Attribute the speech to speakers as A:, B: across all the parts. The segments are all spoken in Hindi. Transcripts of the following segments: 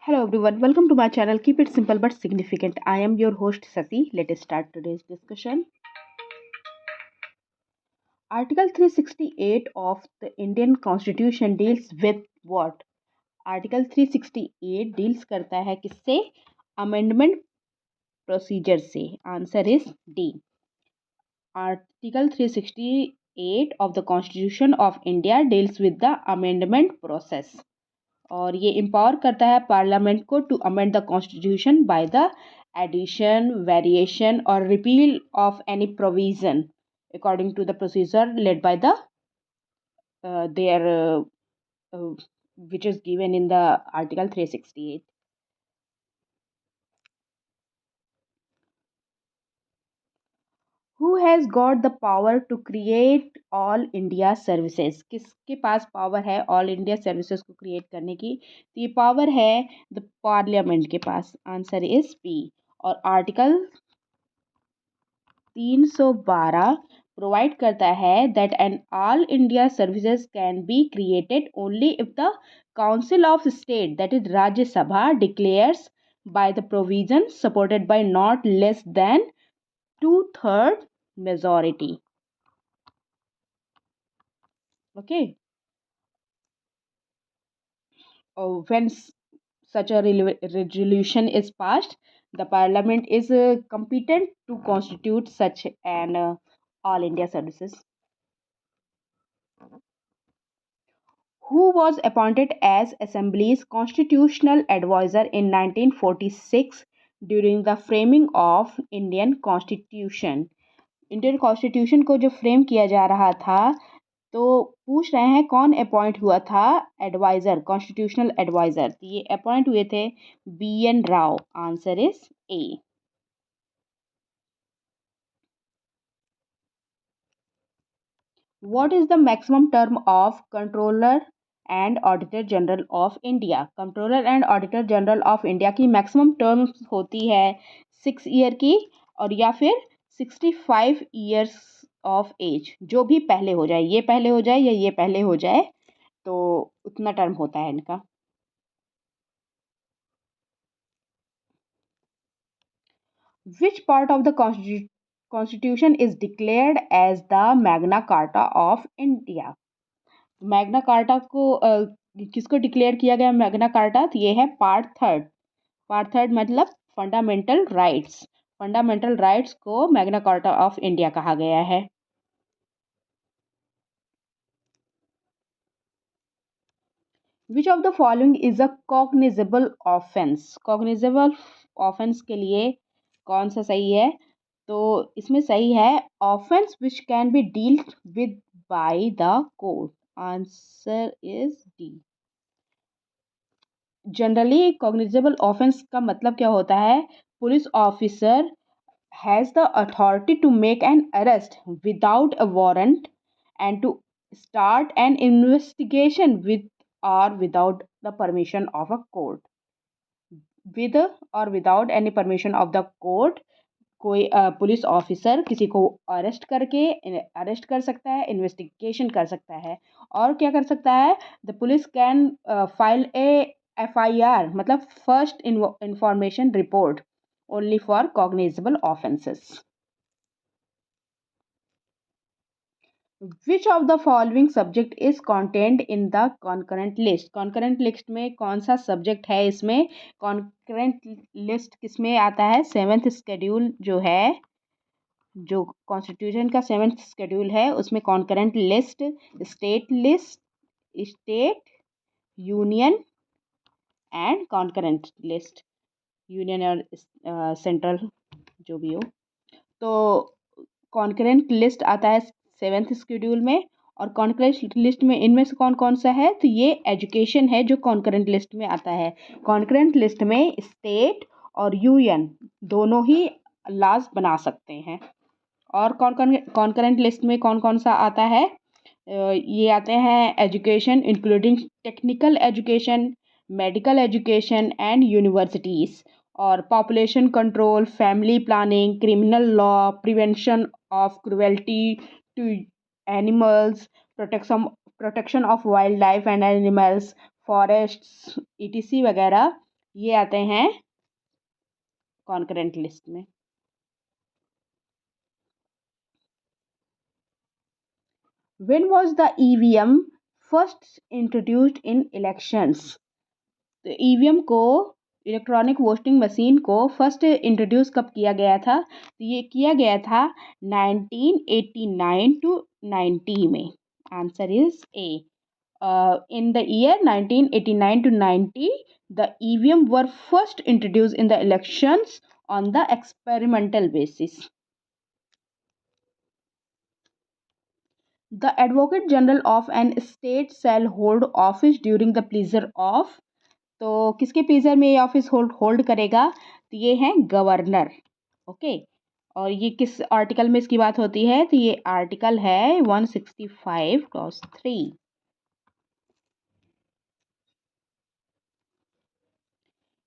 A: Hello everyone, welcome to my channel. Keep it simple but significant. I am your host Sati. Let us start today's discussion. Article 368 of the Indian Constitution deals with what? Article 368 deals करता है किससे? Amendment procedure से. Answer is D. Article 368 of the Constitution of India deals with the amendment process. और ये एम्पावर करता है पार्लियामेंट को to amend the constitution by the addition variation और repeal of any provision according to the procedure laid by the there which is given in the article 368. Who has got the power to create all India services? किसके पास पावर है ऑल इंडिया सर्विसेज को क्रिएट करने की? तो ये पावर है द पार्लियामेंट के पास. Answer is P. और आर्टिकल 312 प्रोवाइड करता है that an all India services can be created only if the council of state that is Rajya Sabha declares by the provision supported by not less than two-third majority. Okay. When such a resolution is passed, the parliament is competent to constitute such an all India services. Who was appointed as Assembly's constitutional advisor in 1946 during the framing of Indian Constitution? Indian constitution को जो फ्रेम किया जा रहा था, तो पूछ रहे हैं कौन अपॉइंट हुआ था एडवाइज़र, कॉन्स्टिट्यूशनल एडवाइज़र. तो ये अपॉइंट हुए थे BN. Rao. Answer is A. What is the maximum term of Controller and Auditor General of India? Controller and Auditor General of India की मैक्सिमम टर्म होती है 6 ईयर की, और या फिर 65 ईयर्स ऑफ एज. जो भी पहले हो जाए, ये पहले हो जाए या ये पहले हो जाए, तो उतना टर्म होता है इनका. Which part of the Constitution is declared as the Magna Carta of India? Magna carta को किसको डिक्लेयर किया गया मैग्ना कार्टा? तो ये है पार्ट थर्ड. पार्ट थर्ड मतलब फंडामेंटल राइट्स. फंडामेंटल राइट्स को मैग्ना कार्टा ऑफ इंडिया कहा गया है. Which of the following is a cognizable offence? Cognizable offence के लिए कौन सा सही है? तो इसमें सही है offence which can be dealt with by the court. Answer is D. Generally cognizable offence का मतलब क्या होता है? Police officer has the authority to make an arrest without a warrant and to start an investigation with और without the permission of a court. With और without any permission of the court कोई पुलिस ऑफिसर किसी को अरेस्ट कर सकता है, इन्वेस्टिगेशन कर सकता है. और क्या कर सकता है? The police can file A FIR मतलब first information report only for cognizable offences. Which of the following subject is content in the concurrent list? Concurrent list में कौन सा सब्जेक्ट है? इसमें कॉन्करेंट लिस्ट किस में आता है? सेवेंथ शेड्यूल जो है, जो कॉन्स्टिट्यूशन का सेवेंथ शेड्यूल है, उसमें concurrent list, state, union and concurrent list. Union और सेंट्रल जो भी हो, तो कॉन्करेंट लिस्ट आता है सेवेंथ शेड्यूल में. और कॉन्करेंट लिस्ट में इनमें से कौन कौन सा है? तो ये एजुकेशन है जो कॉन्करेंट लिस्ट में आता है. कॉन्करेंट लिस्ट में स्टेट और यूनियन दोनों ही लॉज बना सकते हैं. और कॉन्करेंट लिस्ट में कौन कौन सा आता है? ये आते हैं education including technical education, medical education and universities, और population control, family planning, criminal law, prevention of cruelty to animals, protection of wild life and animals, forests, ETC वगैरह. ये आते हैं कॉन्करेंट लिस्ट में। When was the EVM first introduced in elections? तो ईवीएम को, इलेक्ट्रॉनिक वोटिंग मशीन को फर्स्ट इंट्रोड्यूस कब किया गया था? तो ये किया गया था 1989 टू 90 में। Answer is A. In the year 1989 to 90, the EVM were first introduced in the elections on the experimental basis. The Advocate General of an state shall hold office during the pleasure of, तो किसके प्लीजर में ये ऑफिस होल्ड करेगा? तो ये है गवर्नर। ओके, और ये किस आर्टिकल में इसकी बात होती है? तो ये आर्टिकल है 165 clause 3।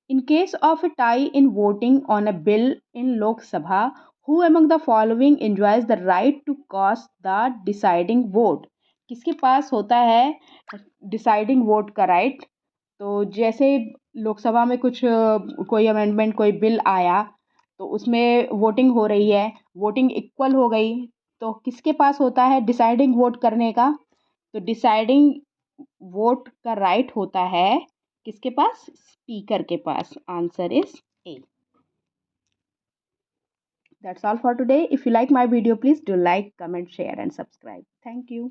A: In case of a tie in voting on a bill in Lok Sabha, who among the following enjoys the right to cast the deciding vote? किसके पास होता है डिसाइडिंग वोट का राइट? तो जैसे लोकसभा में कुछ कोई अमेंडमेंट, कोई बिल आया, तो उसमें वोटिंग हो रही है, वोटिंग इक्वल हो गई, तो किसके पास होता है डिसाइडिंग वोट करने का? तो डिसाइडिंग वोट का राइट होता है किसके पास? स्पीकर के पास। Answer is A. That's all for today. If you like my video, please do like, comment, share and subscribe. Thank you.